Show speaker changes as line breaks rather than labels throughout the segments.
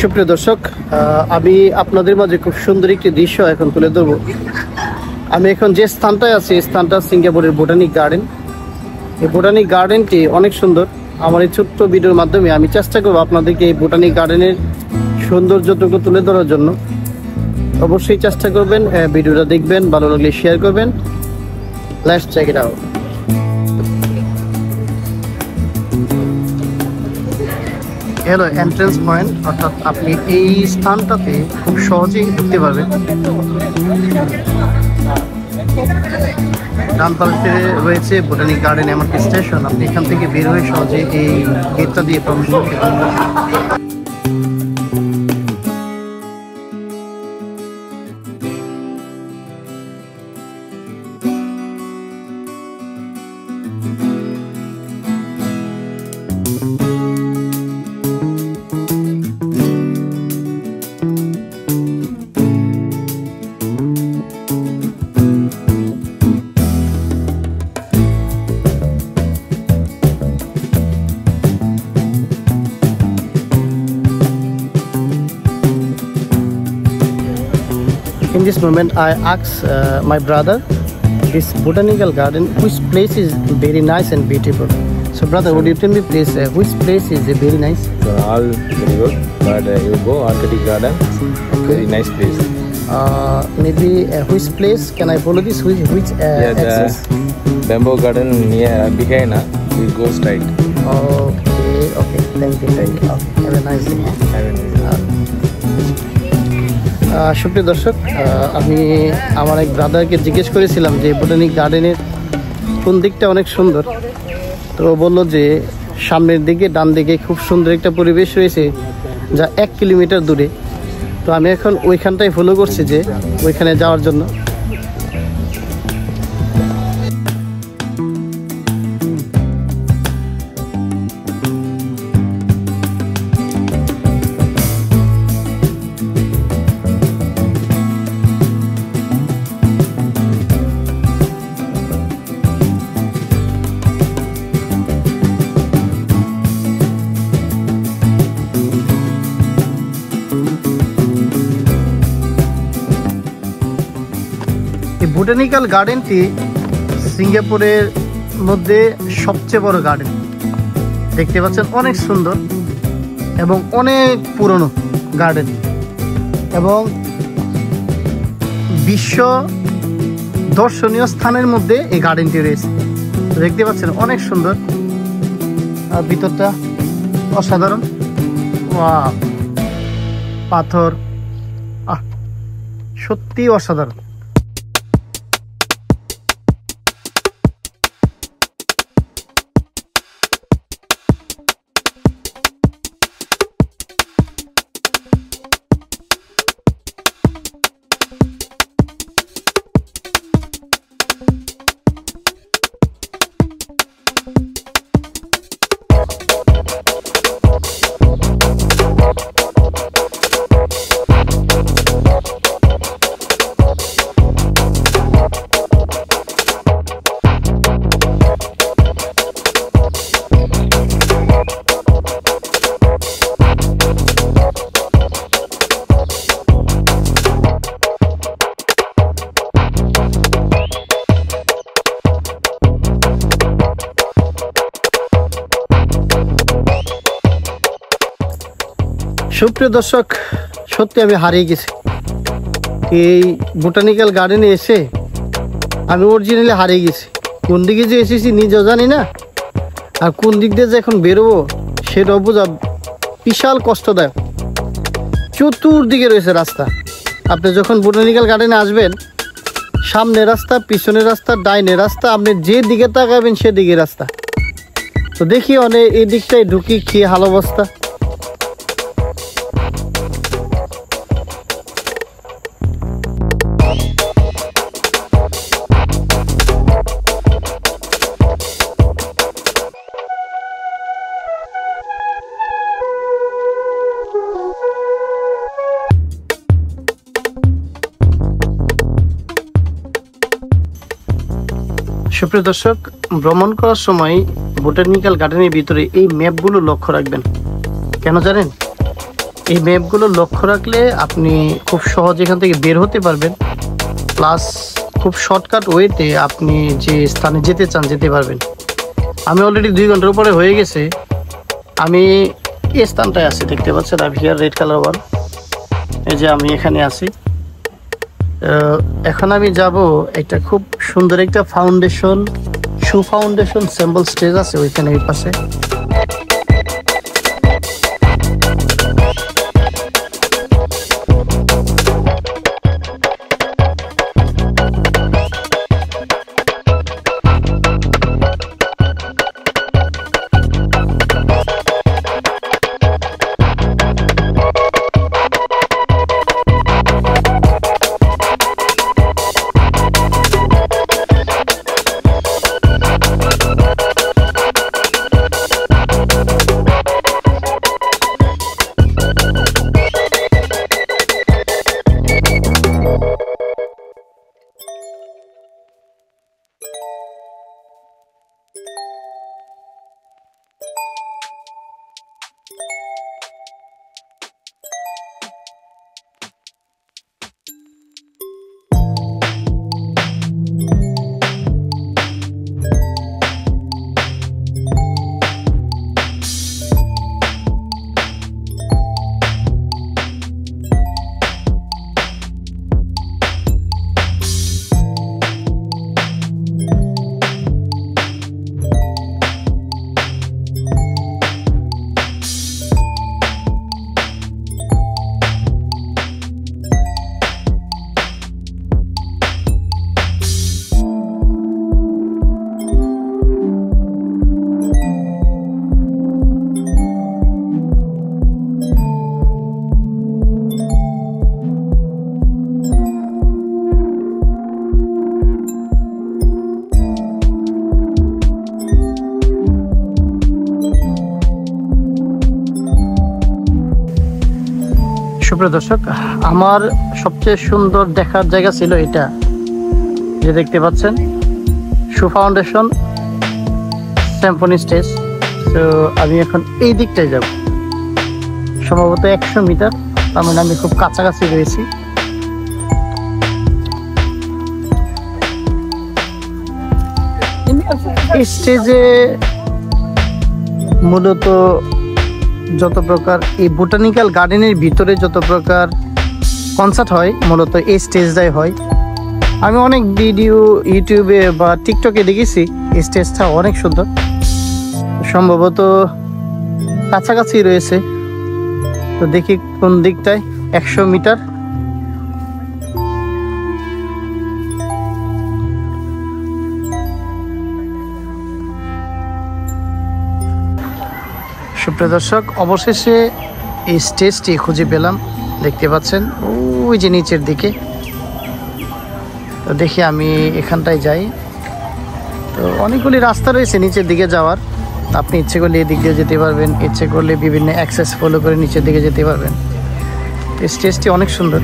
সুপ্রিয় দর্শক, আমি আপনাদের মাঝে খুব সুন্দর একটি দৃশ্য এখন তুলে ধরব। আমি এখন যে স্থানটায় আছি, এই স্থানটা সিঙ্গাপুরের বোটানিক গার্ডেন। এই বোটানিক গার্ডেনটি অনেক সুন্দর। আমার এই ছোট্ট ভিডিওর মাধ্যমে আমি চেষ্টা করব আপনাদেরকে এই বোটানিক গার্ডেনের সৌন্দর্যটুকু তুলে ধরার জন্য। অবশ্যই চেষ্টা করবেন, ভিডিওটা দেখবেন, ভালো লাগলে শেয়ার করবেন। Let's check it out. Hello entrance point, অর্থাৎ আপনি এই স্থানটাতে খুব সহজেই ঢুকতে পারবেন। ডান পাশে রয়েছে বোটানিক গার্ডেন এমন একটি স্টেশন। আপনি এখান থেকে বের হয়ে সহজে এই গেটটা দিয়ে প্রবেশ করতে পারবেন। In this moment, I asked my brother, this botanical garden, which place is very nice and beautiful. So, brother, would you tell me, please, which place is very nice?
All very good, but you go Arctic Garden, very nice place.
Maybe which place can I follow this? Which access?
The bamboo garden near behind, we go straight.
Okay, thank you. Okay, have a nice day.
Have a nice day.
সুপ্রিয় দর্শক, আমি আমার এক ব্রাদারকে জিজ্ঞেস করেছিলাম যে botanic গার্ডেনের কোন দিকটা অনেক সুন্দর। তো ও বললো যে সামনের দিকে ডান দিকে খুব সুন্দর একটা পরিবেশ রয়েছে, যা 1 কিলোমিটার দূরে। তো আমি এখন ওইখানটাই ফলো করছি যে ওইখানে যাওয়ার জন্য। এই বোটানিক্যাল গার্ডেনটি সিঙ্গাপুরের মধ্যে সবচেয়ে বড় গার্ডেন। দেখতে পাচ্ছেন অনেক সুন্দর এবং অনেক পুরনো গার্ডেন, এবং বিশ্ব দর্শনীয় স্থানের মধ্যে এই গার্ডেনটি রয়েছে। দেখতে পাচ্ছেন অনেক সুন্দর, আর ভিতরটা অসাধারণ। ওয়াও, পাথর, সত্যি অসাধারণ। সুপ্রিয় দর্শক, সত্যি আমি হারিয়ে গেছি। এই বোটানিক্যাল গার্ডেনে এসে আমি অরিজিনালি হারিয়ে গেছি। কোন দিকে যে এসেছি নিজেও জানি না, আর কোন দিক দিয়ে যে এখন বেরোবো সেটাও বোঝা বিশাল কষ্টদায়ক। চতুর্দিকে রয়েছে রাস্তা। আপনি যখন বোটানিক্যাল গার্ডেনে আসবেন, সামনে রাস্তা, পিছনে রাস্তা, ডাইনে রাস্তা, আপনি যে দিকে তাকাবেন সেদিকে রাস্তা। তো দেখি অনেক এই দিকটায় ঢুকি, কি হাল অবস্থা। সুপ্রিয় দর্শক, ভ্রমণ করার সময় বোটানিক্যাল গার্ডেনের ভিতরে এই ম্যাপগুলো লক্ষ্য রাখবেন। কেন জানেন? এই ম্যাপগুলো লক্ষ্য রাখলে আপনি খুব সহজে এখান থেকে বের হতে পারবেন, প্লাস খুব শর্টকাট ওয়েতে আপনি যে স্থানে যেতে চান যেতে পারবেন। আমি অলরেডি 2 ঘন্টার উপরে হয়ে গেছে, আমি এই স্থানটায় আছি, দেখতে পাচ্ছেন আমি হিয়ার রেড কালার ওয়াল, এই যে আমি এখানে আছি। এখন আমি যাব, একটা খুব সুন্দর একটা ফাউন্ডেশন, শু ফাউন্ডেশন স্যাম্পল স্টেজ আছে ওইখানে এই পাশে। সুপ্রিয় দর্শক, আমার সবচেয়ে সুন্দর দেখার জায়গা ছিল এটা, যে দেখতে পাচ্ছেন শু ফাউন্ডেশন সিম্ফনি স্টেজ। তো আমি এখন এই দিকটায় যাব, সম্ভবত 100 মিটার, তার মানে আমি খুব কাছাকাছি রয়েছি। এই স্টেজে মূলত যত প্রকার এই বোটানিক্যাল গার্ডেনের ভিতরে যত প্রকার কনসার্ট হয় মূলত এই স্টেজটাই হয়। আমি অনেক ভিডিও ইউটিউবে বা টিকটকে দেখেছি, এই স্টেজটা অনেক সুন্দর, সম্ভবত কাছাকাছি রয়েছে। তো দেখি কোন দিকটায়, 100 মিটার। সুপ্রিয় দর্শক, অবশেষে এই স্টেজটি খুঁজে পেলাম, দেখতে পাচ্ছেন ওই যে নিচের দিকে। তো দেখি আমি এখানটায় যাই। তো অনেকগুলি রাস্তা রয়েছে নিচের দিকে যাওয়ার, আপনি ইচ্ছে করলে এই দিক দিয়ে যেতে পারবেন, ইচ্ছে করলে বিভিন্ন অ্যাক্সেস ফলো করে নিচের দিকে যেতে পারবেন। এই স্টেজটি অনেক সুন্দর,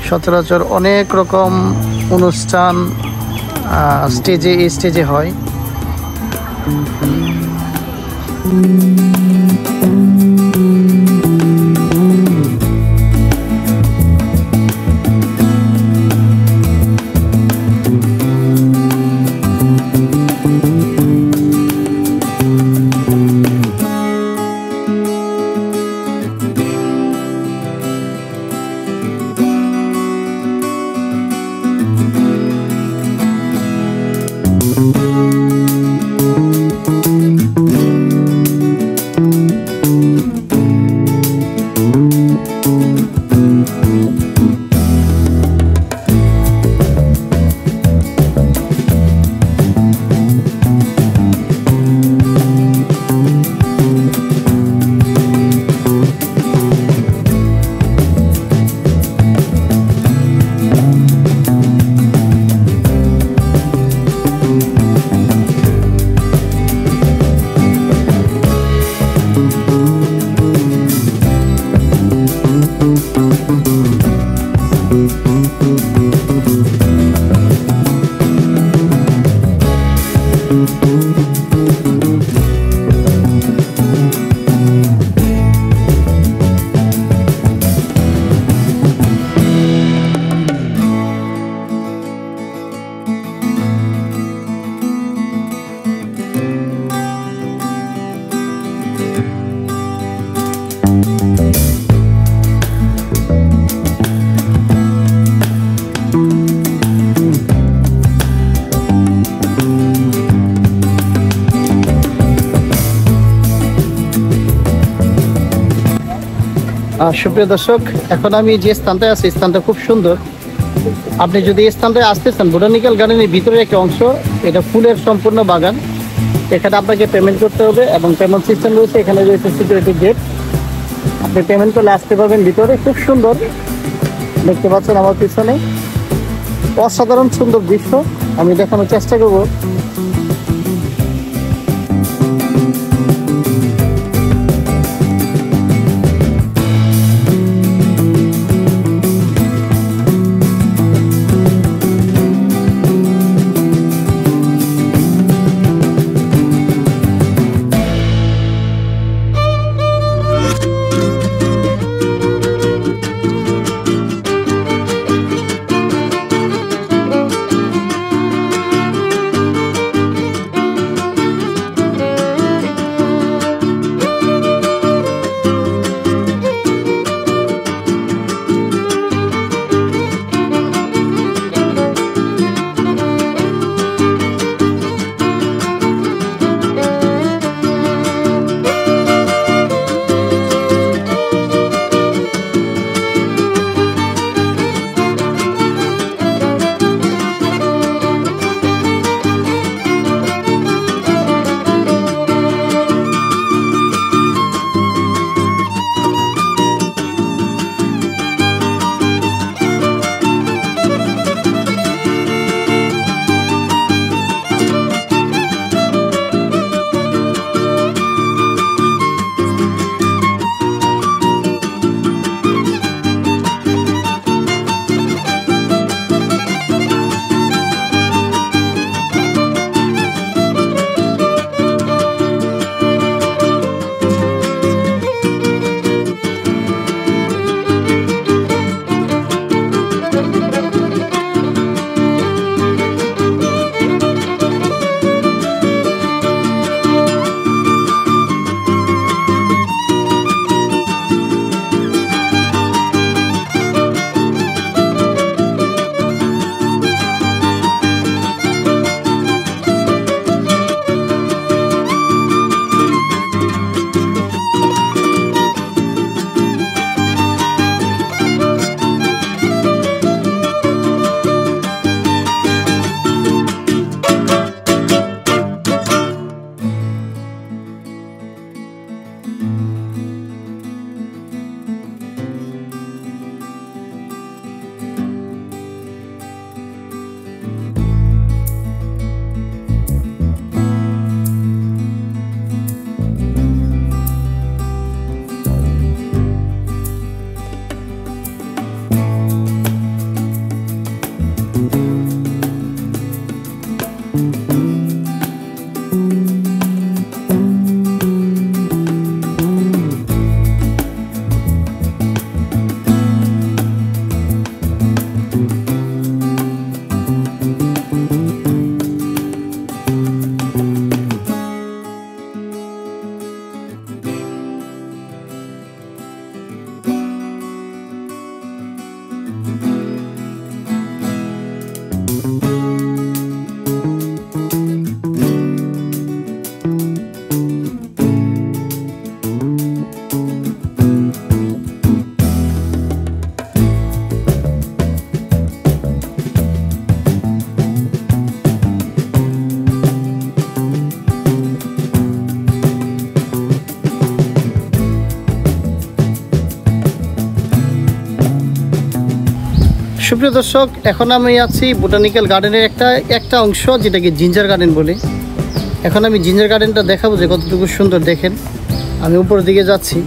সচরাচর অনেক রকম অনুষ্ঠান এই স্টেজে হয়। সুপ্রিয় দর্শক, এখন আমি যে স্থানটায় আছি স্থানটা খুব সুন্দর। আপনি যদি এই স্থানটায় আসতে চান, বোটানিক্যাল গার্ডেনের ভিতরে একটা অংশ, এটা ফুলের সম্পূর্ণ বাগান। এখানে আপনাকে পেমেন্ট করতে হবে এবং পেমেন্ট সিস্টেম রয়েছে। এখানে রয়েছে সিকিউরিটি গেট, আপনি পেমেন্ট করলে আসতে পারবেন ভিতরে। খুব সুন্দর, দেখতে পাচ্ছেন আমার পিছনে অসাধারণ সুন্দর দৃশ্য, আমি দেখানোর চেষ্টা করব। সুপ্রিয় দর্শক, এখন আমি আছি বোটানিক্যাল গার্ডেনের একটা অংশ, যেটাকে জিঞ্জার গার্ডেন বলে। এখন আমি জিঞ্জার গার্ডেনটা দেখাবো যে কতটুকু সুন্দর। দেখেন, আমি উপরের দিকে যাচ্ছি।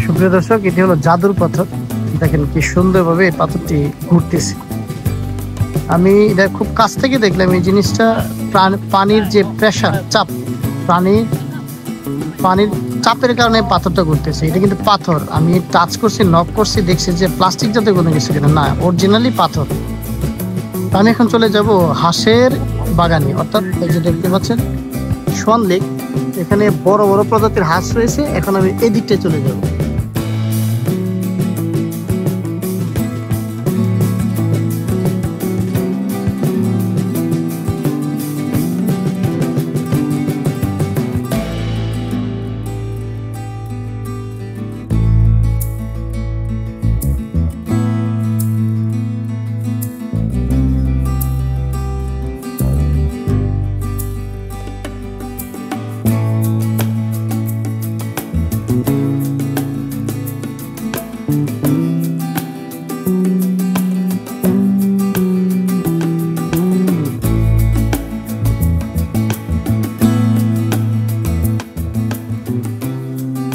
সুপ্রিয় দর্শক, এটি হলো জাদুর পাথর। দেখেন কি সুন্দরভাবে এই পাথরটি ঘুরতেছে। আমি এটা খুব কাছ থেকে দেখলাম এই জিনিসটা। পানির যে প্রেশার, চাপ, পানির চাপের কারণে পাথরটা ঘুরতেছে। এটা কিন্তু পাথর, আমি টাচ করছি, নক করছি, দেখছি যে প্লাস্টিক জাতীয় কোনো কিছু কিনা না, অরিজিনালি পাথর। আমি এখন চলে যাব হাঁসের বাগানে, অর্থাৎ এই যে দেখতে পাচ্ছেন সোয়ান লেক, এখানে বড় বড় প্রজাতির হাঁস রয়েছে। এখন আমি এই দিকটায় চলে যাব।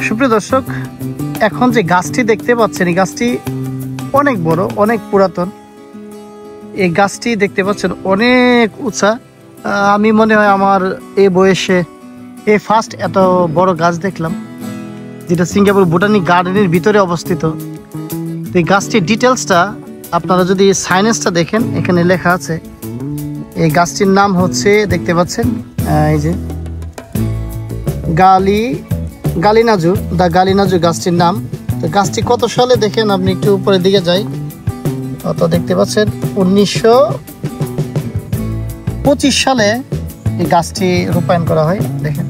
সুপ্রিয় দর্শক, এখন যে গাছটি দেখতে পাচ্ছেন এই গাছটি অনেক বড়, অনেক পুরাতন। এই গাছটি দেখতে পাচ্ছেন অনেক উঁচা। আমি মনে হয় আমার এই বয়সে এই ফার্স্ট এত বড় গাছ দেখলাম, যেটা সিঙ্গাপুর বোটানিক গার্ডেনের ভিতরে অবস্থিত। এই গাছটির ডিটেলসটা আপনারা যদি সাইনেসটা দেখেন, এখানে লেখা আছে। এই গাছটির নাম হচ্ছে, দেখতে পাচ্ছেন এই যে গালিনাজু, দা গালিনাজু গাছটির নাম। তো গাছটি কত সালে দেখেন আপনি একটু উপরের দিকে যাই, তো দেখতে পাচ্ছেন 1925 সালে এই গাছটি রূপায়ণ করা হয়। দেখেন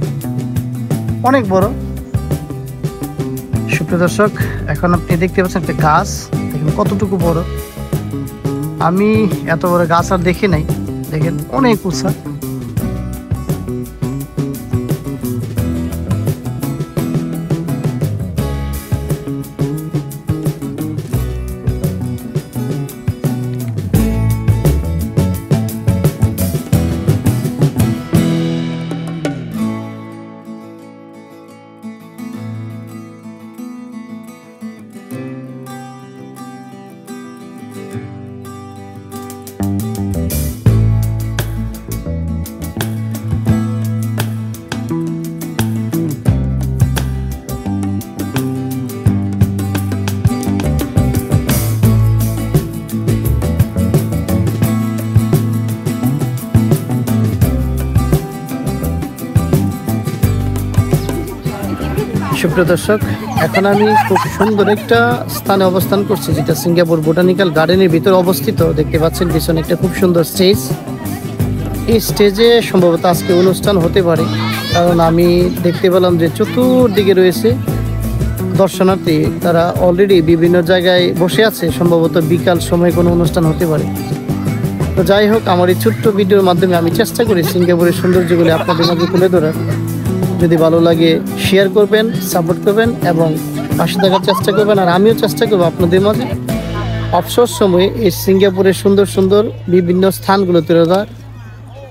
অনেক বড়। সুপ্রিয় দর্শক, এখন আপনি দেখতে পাচ্ছেন একটা গাছ, দেখেন কতটুকু বড়। আমি এত বড় গাছ আর দেখি নাই, দেখেন অনেক উঁচা। সুপ্রিয় দর্শক, এখন আমি খুব সুন্দর একটা স্থানে অবস্থান করছি, যেটা সিঙ্গাপুর বোটানিক্যাল গার্ডেনের ভিতরে অবস্থিত। দেখতে পাচ্ছেন পিছনে একটা খুব সুন্দর স্টেজ। এই স্টেজে সম্ভবত আজকে অনুষ্ঠান হতে পারে, কারণ আমি দেখতে পেলাম যে চতুর্দিকে রয়েছে দর্শনার্থী, তারা অলরেডি বিভিন্ন জায়গায় বসে আছে। সম্ভবত বিকাল সময় কোনো অনুষ্ঠান হতে পারে। তো যাই হোক, আমার এই ছোট্ট ভিডিওর মাধ্যমে আমি চেষ্টা করি সিঙ্গাপুরের সৌন্দর্যগুলি আপনাদের মাঝে তুলে ধরার। যদি ভালো লাগে শেয়ার করবেন, সাপোর্ট করবেন এবং পাশে থাকার চেষ্টা করবেন। আর আমিও চেষ্টা করবো আপনাদের মাঝে অবসর সময়ে এই সিঙ্গাপুরের সুন্দর সুন্দর বিভিন্ন স্থানগুলো তুলে ধরার।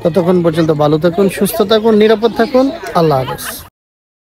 ততক্ষণ পর্যন্ত ভালো থাকুন, সুস্থ থাকুন, নিরাপদ থাকুন। আল্লাহ হাফেজ।